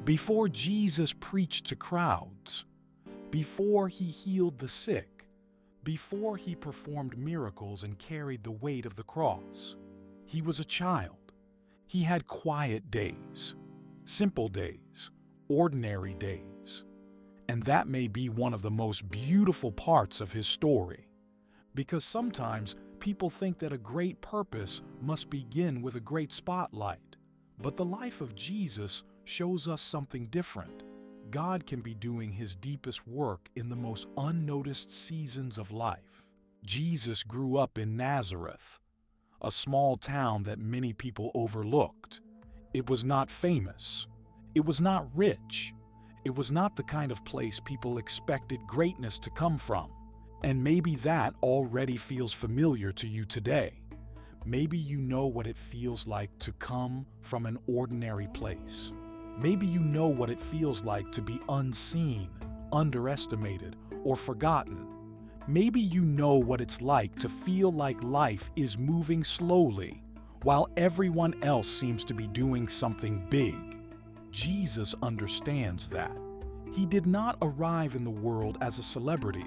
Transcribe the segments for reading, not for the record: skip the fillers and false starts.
Before Jesus preached to crowds, before he healed the sick, before he performed miracles and carried the weight of the cross, he was a child. He had quiet days, simple days, ordinary days. And that may be one of the most beautiful parts of his story, because sometimes people think that a great purpose must begin with a great spotlight. But the life of Jesus shows us something different. God can be doing his deepest work in the most unnoticed seasons of life. Jesus grew up in Nazareth, a small town that many people overlooked. It was not famous. It was not rich. It was not the kind of place people expected greatness to come from. And maybe that already feels familiar to you today. Maybe you know what it feels like to come from an ordinary place. Maybe you know what it feels like to be unseen, underestimated, or forgotten. Maybe you know what it's like to feel like life is moving slowly while everyone else seems to be doing something big. Jesus understands that. He did not arrive in the world as a celebrity.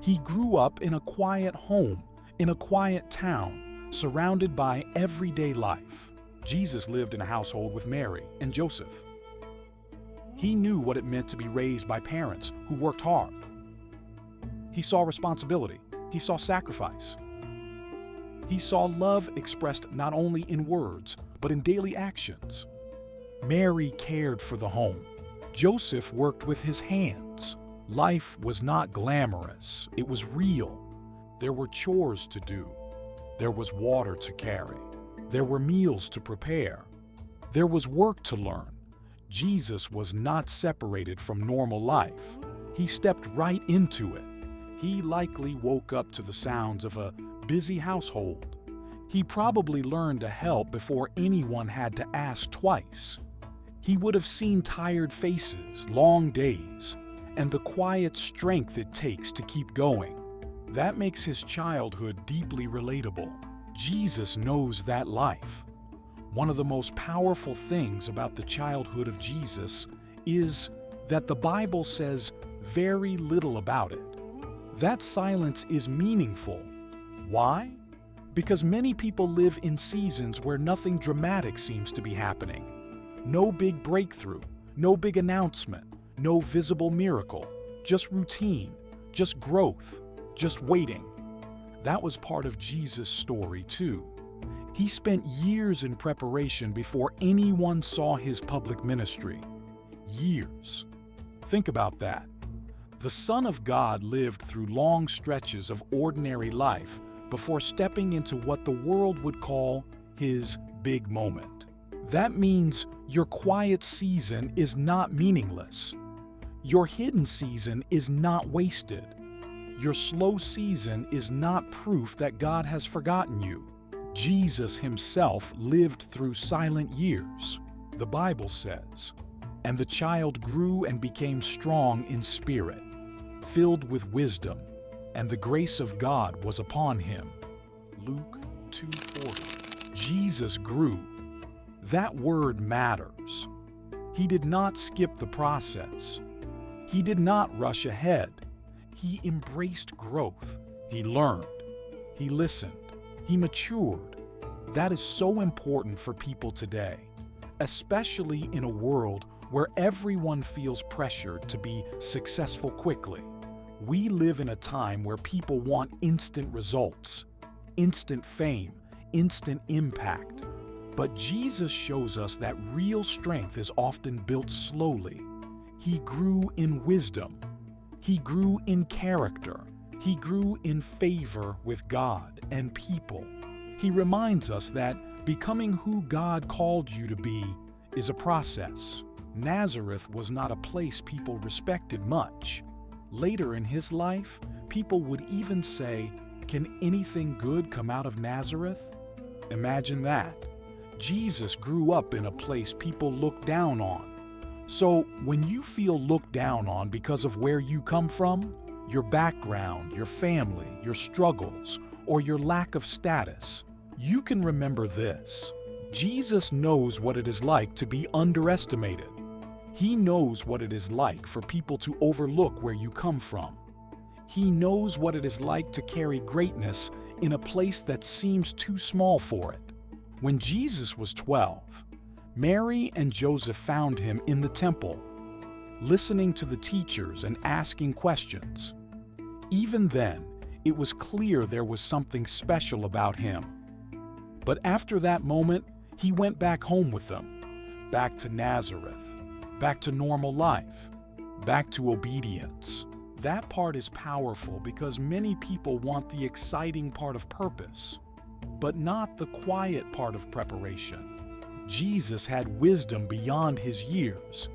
He grew up in a quiet home, in a quiet town, surrounded by everyday life. Jesus lived in a household with Mary and Joseph. He knew what it meant to be raised by parents who worked hard. He saw responsibility. He saw sacrifice. He saw love expressed not only in words, but in daily actions. Mary cared for the home. Joseph worked with his hands. Life was not glamorous. It was real. There were chores to do. There was water to carry. There were meals to prepare. There was work to learn. Jesus was not separated from normal life. He stepped right into it. He likely woke up to the sounds of a busy household. He probably learned to help before anyone had to ask twice. He would have seen tired faces, long days, and the quiet strength it takes to keep going. That makes his childhood deeply relatable. Jesus knows that life. One of the most powerful things about the childhood of Jesus is that the Bible says very little about it. That silence is meaningful. Why? Because many people live in seasons where nothing dramatic seems to be happening. No big breakthrough, no big announcement, no visible miracle, just routine, just growth, just waiting. That was part of Jesus' story too. He spent years in preparation before anyone saw his public ministry. Years. Think about that. The Son of God lived through long stretches of ordinary life before stepping into what the world would call his big moment. That means your quiet season is not meaningless. Your hidden season is not wasted. Your slow season is not proof that God has forgotten you. Jesus himself lived through silent years. The Bible says, "And the child grew and became strong in spirit, filled with wisdom, and the grace of God was upon him." Luke 2:40. Jesus grew. That word matters. He did not skip the process. He did not rush ahead. He embraced growth. He learned. He listened. He matured. That is so important for people today, especially in a world where everyone feels pressured to be successful quickly. We live in a time where people want instant results, instant fame, instant impact. But Jesus shows us that real strength is often built slowly. He grew in wisdom. He grew in character. He grew in favor with God and people. He reminds us that becoming who God called you to be is a process. Nazareth was not a place people respected much. Later in his life, people would even say, "Can anything good come out of Nazareth?" Imagine that. Jesus grew up in a place people looked down on. So when you feel looked down on because of where you come from, your background, your family, your struggles, or your lack of status, you can remember this. Jesus knows what it is like to be underestimated. He knows what it is like for people to overlook where you come from. He knows what it is like to carry greatness in a place that seems too small for it. When Jesus was 12, Mary and Joseph found him in the temple, listening to the teachers and asking questions. Even then, it was clear there was something special about him. But after that moment, he went back home with them, back to Nazareth, back to normal life, back to obedience. That part is powerful because many people want the exciting part of purpose, but not the quiet part of preparation. Jesus had wisdom beyond his years,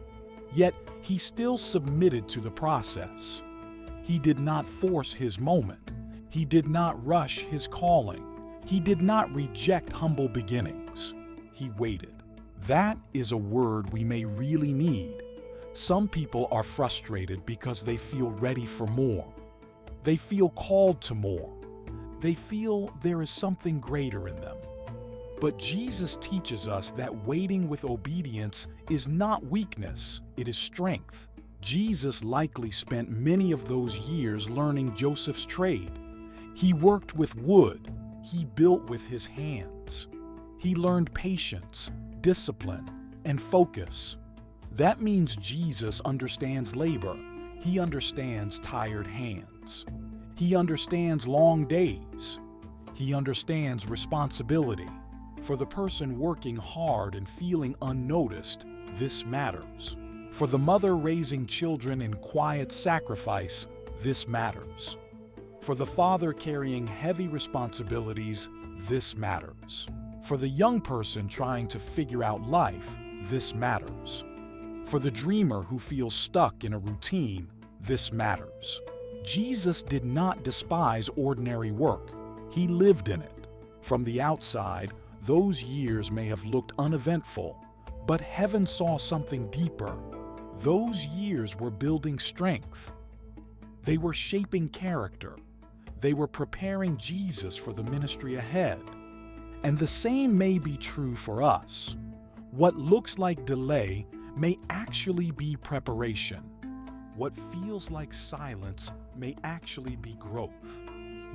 yet he still submitted to the process. He did not force his moment. He did not rush his calling. He did not reject humble beginnings. He waited. That is a word we may really need. Some people are frustrated because they feel ready for more. They feel called to more. They feel there is something greater in them. But Jesus teaches us that waiting with obedience is not weakness, it is strength. Jesus likely spent many of those years learning Joseph's trade. He worked with wood. He built with his hands. He learned patience, discipline, and focus. That means Jesus understands labor. He understands tired hands. He understands long days. He understands responsibility. For the person working hard and feeling unnoticed, this matters. For the mother raising children in quiet sacrifice, this matters. For the father carrying heavy responsibilities, this matters. For the young person trying to figure out life, this matters. For the dreamer who feels stuck in a routine, this matters. Jesus did not despise ordinary work. He lived in it. From the outside, those years may have looked uneventful, but heaven saw something deeper. Those years were building strength. They were shaping character. They were preparing Jesus for the ministry ahead. And the same may be true for us. What looks like delay may actually be preparation. What feels like silence may actually be growth.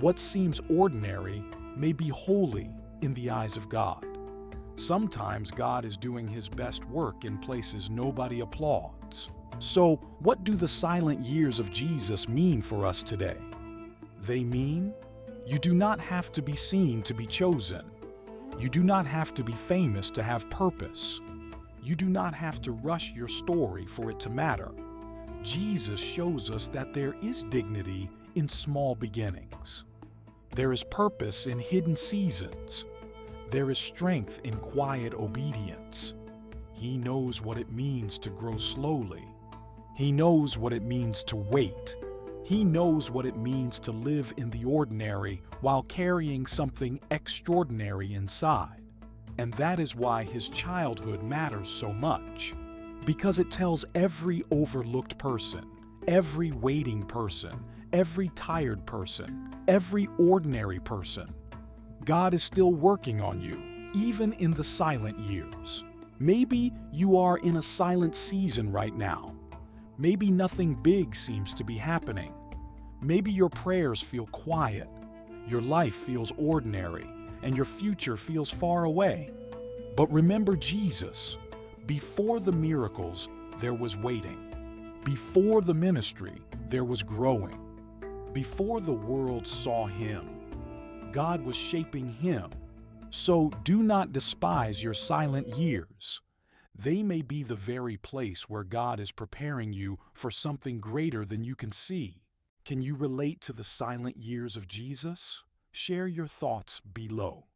What seems ordinary may be holy in the eyes of God. Sometimes God is doing his best work in places nobody applauds. So, what do the silent years of Jesus mean for us today? They mean you do not have to be seen to be chosen. You do not have to be famous to have purpose. You do not have to rush your story for it to matter. Jesus shows us that there is dignity in small beginnings. There is purpose in hidden seasons. There is strength in quiet obedience. He knows what it means to grow slowly. He knows what it means to wait. He knows what it means to live in the ordinary while carrying something extraordinary inside. And that is why his childhood matters so much. Because it tells every overlooked person, every waiting person, every tired person, every ordinary person, God is still working on you, even in the silent years. Maybe you are in a silent season right now. Maybe nothing big seems to be happening. Maybe your prayers feel quiet, your life feels ordinary, and your future feels far away. But remember Jesus. Before the miracles, there was waiting. Before the ministry, there was growing. Before the world saw him, God was shaping him. So do not despise your silent years. They may be the very place where God is preparing you for something greater than you can see. Can you relate to the silent years of Jesus? Share your thoughts below.